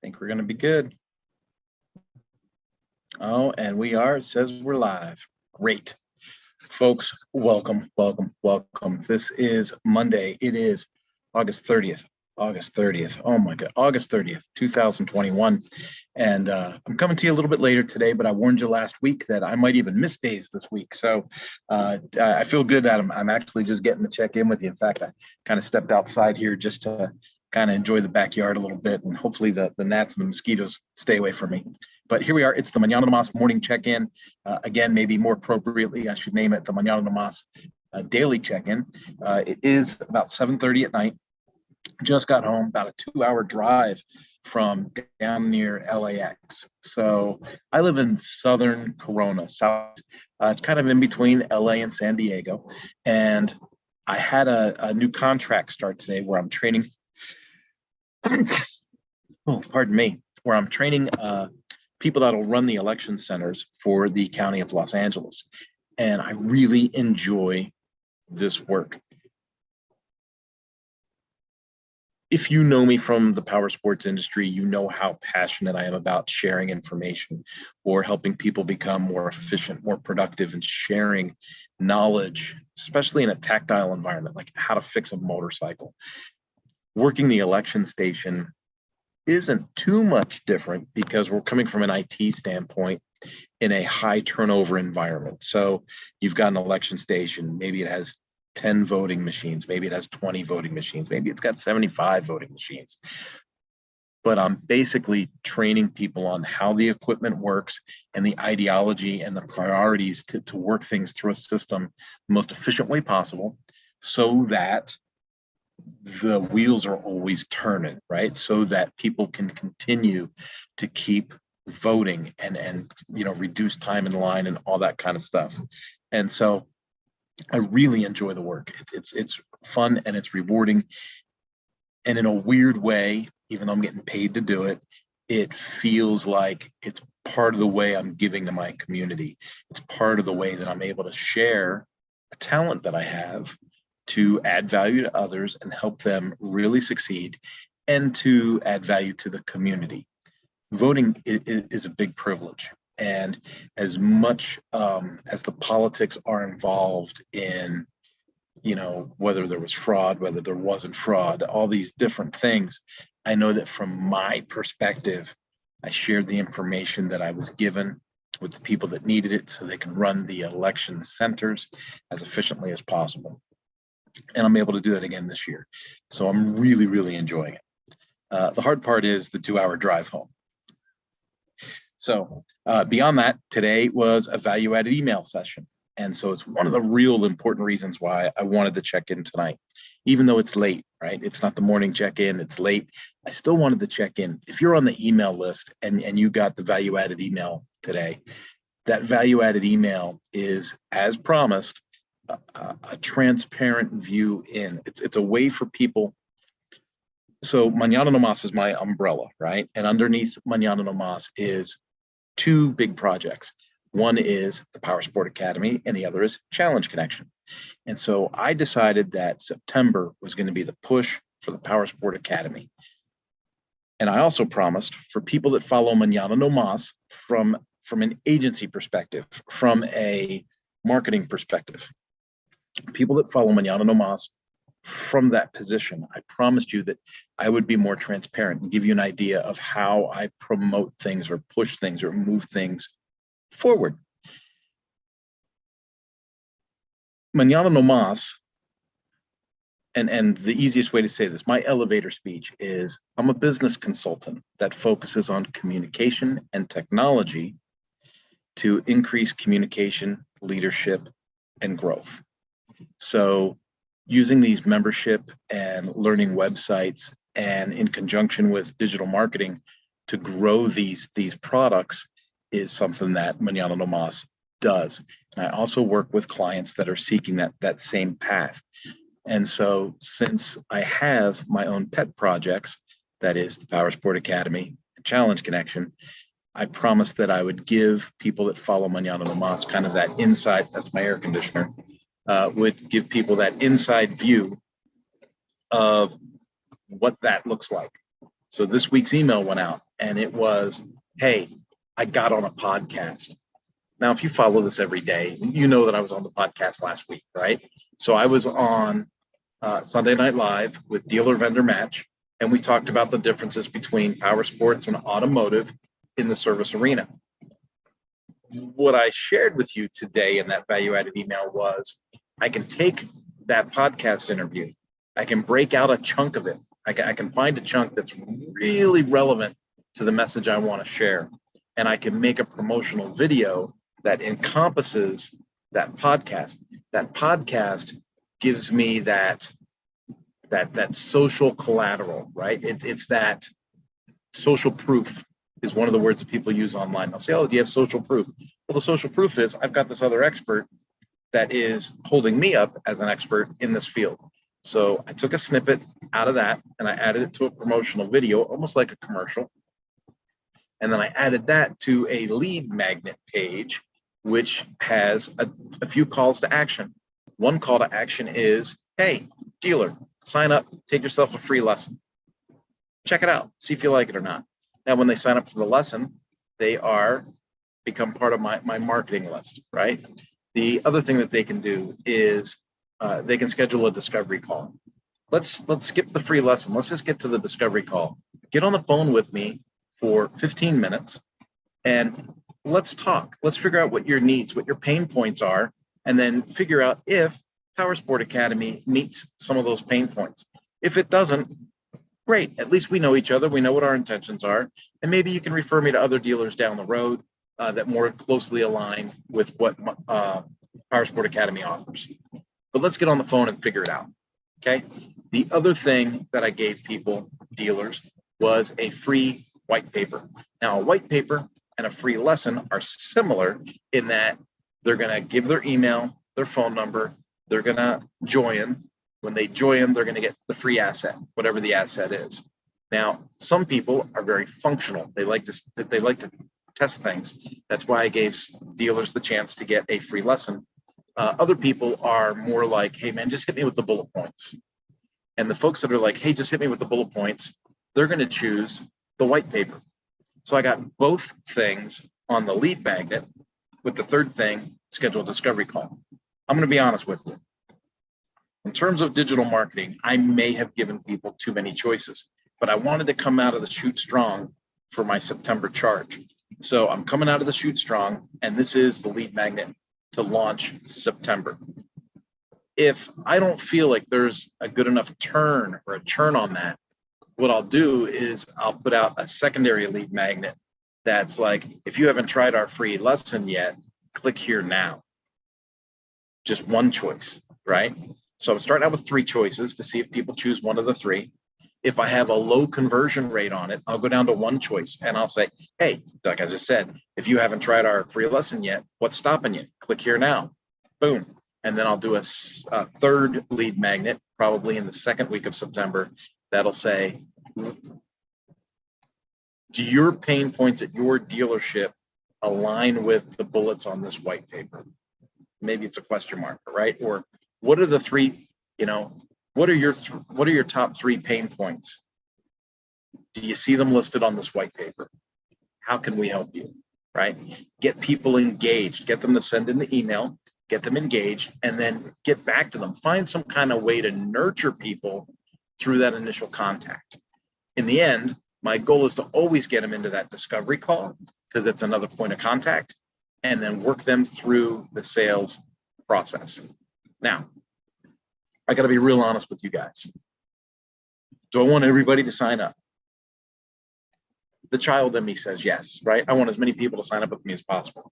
Think we're going to be good. Oh, and we are. It says we're live. Great. Folks, welcome. This is Monday. It is August 30th. Oh my God. August 30th, 2021. And I'm coming to you a little bit later today, but I warned you last week that I might even miss days this week. So I feel good that I'm actually just getting to check in with you. In fact, I kind of stepped outside here just to kind of enjoy the backyard a little bit, and hopefully the gnats and the mosquitoes stay away from me. But here we are. It's the Mañana Nomás morning check-in. Again, maybe more appropriately, I should name it the Mañana Nomás daily check-in. It is about 7:30 at night. Just got home, about a 2-hour drive from down near LAX. So I live in southern Corona, south. It's kind of in between LA and San Diego. And I had a new contract start today where I'm training. Where I'm training people that'll run the election centers for the County of Los Angeles. And I really enjoy this work. If you know me from the power sports industry, you know how passionate I am about sharing information or helping people become more efficient, more productive, and sharing knowledge, especially in a tactile environment, like how to fix a motorcycle. Working the election station isn't too much different because we're coming from an IT standpoint in a high turnover environment. So you've got an election station, maybe it has 10 voting machines, maybe it has 20 voting machines, maybe it's got 75 voting machines. But I'm basically training people on how the equipment works and the ideology and the priorities to work things through a system the most efficient way possible so that the wheels are always turning, right? So that people can continue to keep voting and reduce time in line and all that kind of stuff. And so I really enjoy the work. It's fun and it's rewarding. And in a weird way, even though I'm getting paid to do it, it feels like it's part of the way I'm giving to my community. It's part of the way that I'm able to share a talent that I have to add value to others and help them really succeed and to add value to the community. Voting is a big privilege. And as much as the politics are involved in, whether there was fraud, whether there wasn't fraud, all these different things, I know that from my perspective, I shared the information that I was given with the people that needed it so they can run the election centers as efficiently as possible. And I'm able to do that again this year. So I'm really, really enjoying it. The hard part is the 2-hour drive home. So beyond that, today was a value-added email session. And so it's one of the real important reasons why I wanted to check in tonight, even though it's late, right? It's not the morning check-in, it's late. I still wanted to check in. If you're on the email list and you got the value-added email today, that value-added email is, as promised, a transparent view in. It's a way for people. So Mañana Nomás is my umbrella, right? And underneath Mañana Nomás is 2 big projects. One is the Power Sport Academy and the other is Challenge Connection. And so I decided that September was going to be the push for the Power Sport Academy. And I also promised for people that follow Mañana Nomás from an agency perspective, from a marketing perspective, people that follow Mañana Nomás from that position, I promised you that I would be more transparent and give you an idea of how I promote things or push things or move things forward. Mañana Nomás, and the easiest way to say this, my elevator speech is I'm a business consultant that focuses on communication and technology to increase communication, leadership, and growth. So using these membership and learning websites and in conjunction with digital marketing to grow these products is something that Mañana Nomás does. And I also work with clients that are seeking that same path. And so since I have my own pet projects, that is the Power Sport Academy, Challenge Connection, I promised that I would give people that follow Mañana Nomás kind of that inside, that's my air conditioner, would give people that inside view of what that looks like. So this week's email went out and it was, hey, I got on a podcast. Now, if you follow this every day, you know that I was on the podcast last week, right? So I was on Sunday Night Live with Dealer Vendor Match, and we talked about the differences between power sports and automotive in the service arena. What I shared with you today in that value-added email was I can take that podcast interview, I can break out a chunk of it, I can find a chunk that's really relevant to the message I want to share, and I can make a promotional video that encompasses that podcast. That podcast gives me that social collateral, right? It's that social proof is one of the words that people use online. They'll say, oh, do you have social proof? Well, the social proof is I've got this other expert that is holding me up as an expert in this field. So I took a snippet out of that and I added it to a promotional video, almost like a commercial. And then I added that to a lead magnet page, which has a few calls to action. One call to action is, hey, dealer, sign up, take yourself a free lesson. Check it out, see if you like it or not. Now, when they sign up for the lesson, they become part of my marketing list, right? The other thing that they can do is they can schedule a discovery call. Let's skip the free lesson. Let's just get to the discovery call. Get on the phone with me for 15 minutes and let's talk. Let's figure out what your needs, what your pain points are, and then figure out if Power Sport Academy meets some of those pain points. If it doesn't, great. At least we know each other. We know what our intentions are. And maybe you can refer me to other dealers down the road that more closely align with what Power Sport Academy offers. But let's get on the phone and figure it out. Okay. The other thing that I gave people, dealers, was a free white paper. Now, a white paper and a free lesson are similar in that they're going to give their email, their phone number, they're going to join. When they join, they're going to get the free asset, whatever the asset is. Now, some people are very functional. They like to test things. That's why I gave dealers the chance to get a free lesson. Other people are more like, hey, man, just hit me with the bullet points. And the folks that are like, hey, just hit me with the bullet points, they're going to choose the white paper. So I got both things on the lead magnet with the third thing, scheduled discovery call. I'm going to be honest with you. In terms of digital marketing, I may have given people too many choices, but I wanted to come out of the chute strong for my September charge. So I'm coming out of the chute strong, and this is the lead magnet to launch September. If I don't feel like there's a good enough turn or a churn on that, what I'll do is I'll put out a secondary lead magnet that's like, if you haven't tried our free lesson yet, click here now. Just one choice, right? So I'm starting out with 3 choices to see if people choose one of the 3. If I have a low conversion rate on it, I'll go down to 1 choice and I'll say, hey, like I just said, if you haven't tried our free lesson yet, what's stopping you? Click here now. Boom. And then I'll do a third lead magnet, probably in the second week of September, that'll say, do your pain points at your dealership align with the bullets on this white paper? Maybe it's a question mark, right? Or what are the 3, what are your top 3 pain points? Do you see them listed on this white paper? How can we help you, right? Get people engaged, get them to send in the email, get them engaged, and then get back to them. Find some kind of way to nurture people through that initial contact. In the end, my goal is to always get them into that discovery call because it's another point of contact, and then work them through the sales process. Now, I got to be real honest with you guys. Do I want everybody to sign up? The child in me says yes, right? I want as many people to sign up with me as possible.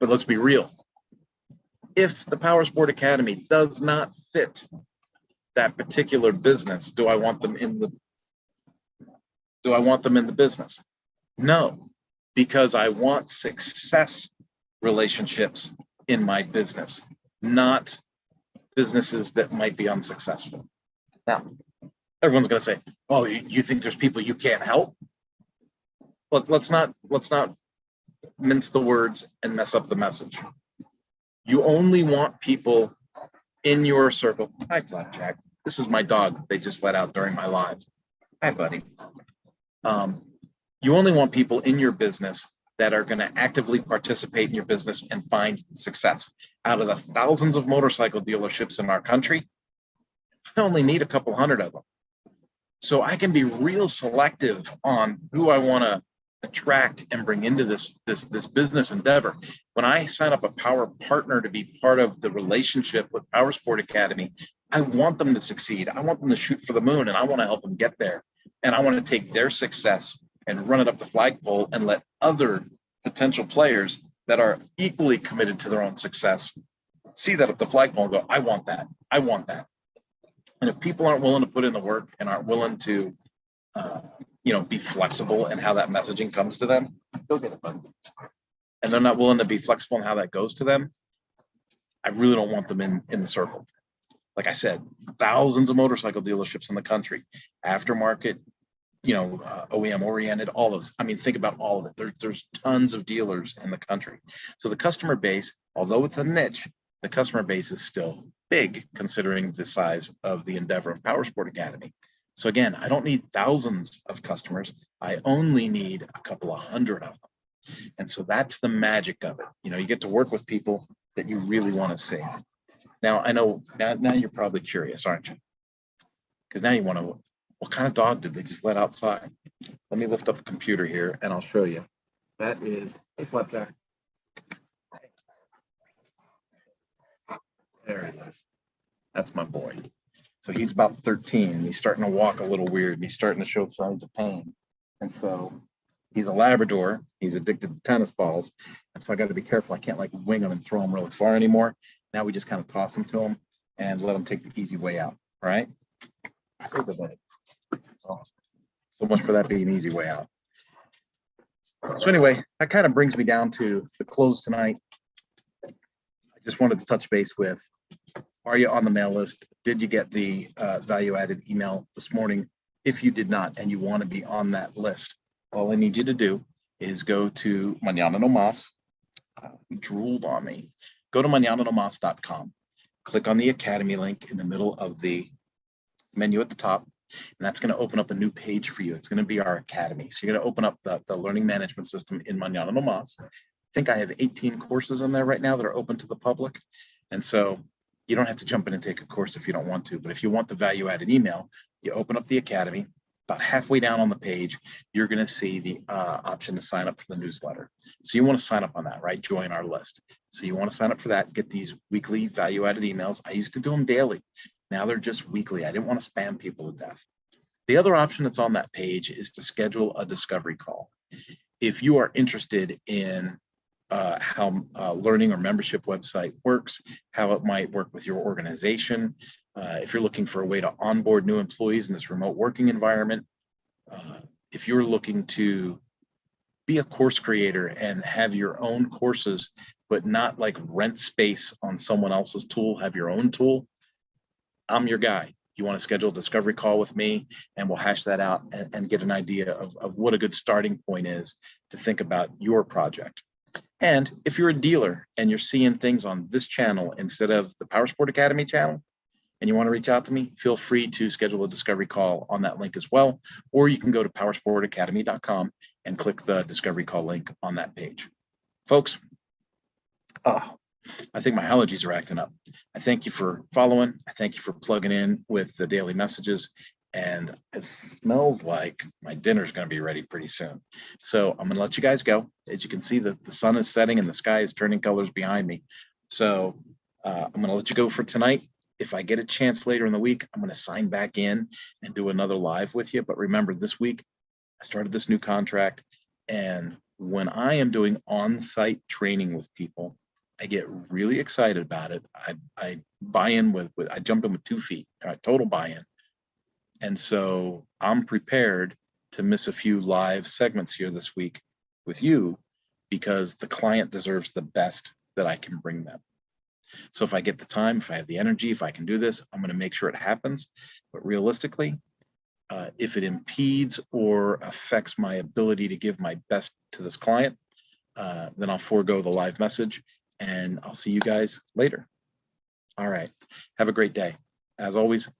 But let's be real. If the Power Sport Academy does not fit that particular business, do I want them in the business? No, because I want success relationships in my business, not businesses that might be unsuccessful. Now, everyone's going to say, "Oh, you think there's people you can't help?" Let's not mince the words and mess up the message. You only want people in your circle. Hi, Flapjack. This is my dog they just let out during my live. Hi, buddy. You only want people in your business that are going to actively participate in your business and find success. Out of the thousands of motorcycle dealerships in our country, I only need a couple hundred of them. So I can be real selective on who I want to attract and bring into this business endeavor. When I sign up a power partner to be part of the relationship with Power Sport Academy, I want them to succeed. I want them to shoot for the moon, and I want to help them get there. And I want to take their success and run it up the flagpole and let other potential players that are equally committed to their own success see that up the flagpole and go, I want that. I want that. And if people aren't willing to put in the work and aren't willing to, be flexible in how that messaging comes to them, go get it, buddy. And they're not willing to be flexible in how that goes to them, I really don't want them in the circle. Like I said, thousands of motorcycle dealerships in the country, aftermarket, OEM oriented, all of us. I mean, think about all of it. There's tons of dealers in the country. So the customer base, although it's a niche, the customer base is still big considering the size of the endeavor of Power Sport Academy. So again, I don't need thousands of customers. I only need a couple of hundred of them. And so that's the magic of it. You get to work with people that you really want to see. Now, I know now you're probably curious, aren't you? Because now you want to, what kind of dog did they just let outside? Let me lift up the computer here and I'll show you. That is a Flapjack. There he is. That's my boy. So he's about 13. He's starting to walk a little weird. He's starting to show signs of pain. And so he's a Labrador. He's addicted to tennis balls. And so I got to be careful. I can't like wing him and throw him really far anymore. Now we just kind of toss him to him and let him take the easy way out. All right. So much for that being an easy way out. So anyway, that kind of brings me down to the close tonight. I just wanted to touch base with, are you on the mail list? Did you get the value-added email this morning? If you did not and you want to be on that list, all I need you to do is go to Mañana no Mas. He drooled on me. Go to mañananomas.com. Click on the Academy link in the middle of the menu at the top, and that's going to open up a new page for you. It's going to be our Academy. So you're going to open up the learning management system in Mañana no Mas. I think I have 18 courses in there right now that are open to the public. And so you don't have to jump in and take a course if you don't want to, but if you want the value-added email, you open up the Academy. About halfway down on the page, you're going to see the option to sign up for the newsletter. So you want to sign up on that, right? Join our list. So you want to sign up for that, get these weekly value-added emails. I used to do them daily. Now they're just weekly. I didn't want to spam people to death. The other option that's on that page is to schedule a discovery call. If you are interested in how learning or membership website works, how it might work with your organization, if you're looking for a way to onboard new employees in this remote working environment, if you're looking to be a course creator and have your own courses, but not like rent space on someone else's tool, have your own tool, I'm your guy. You want to schedule a discovery call with me and we'll hash that out and get an idea of what a good starting point is to think about your project. And if you're a dealer and you're seeing things on this channel instead of the Power Sport Academy channel, and you want to reach out to me, feel free to schedule a discovery call on that link as well. Or you can go to powersportacademy.com and click the discovery call link on that page. Folks, I think my allergies are acting up. I thank you for following. I thank you for plugging in with the daily messages. And it smells like my dinner's going to be ready pretty soon. So I'm going to let you guys go. As you can see, the sun is setting and the sky is turning colors behind me. So I'm going to let you go for tonight. If I get a chance later in the week, I'm going to sign back in and do another live with you. But remember, this week, I started this new contract. And when I am doing on-site training with people, I get really excited about it. I buy in with I jump in with 2 feet, total buy-in. And so I'm prepared to miss a few live segments here this week with you because the client deserves the best that I can bring them. So if I get the time, if I have the energy, if I can do this, I'm going to make sure it happens. But realistically, if it impedes or affects my ability to give my best to this client, then I'll forego the live message and I'll see you guys later. All right. Have a great day. As always,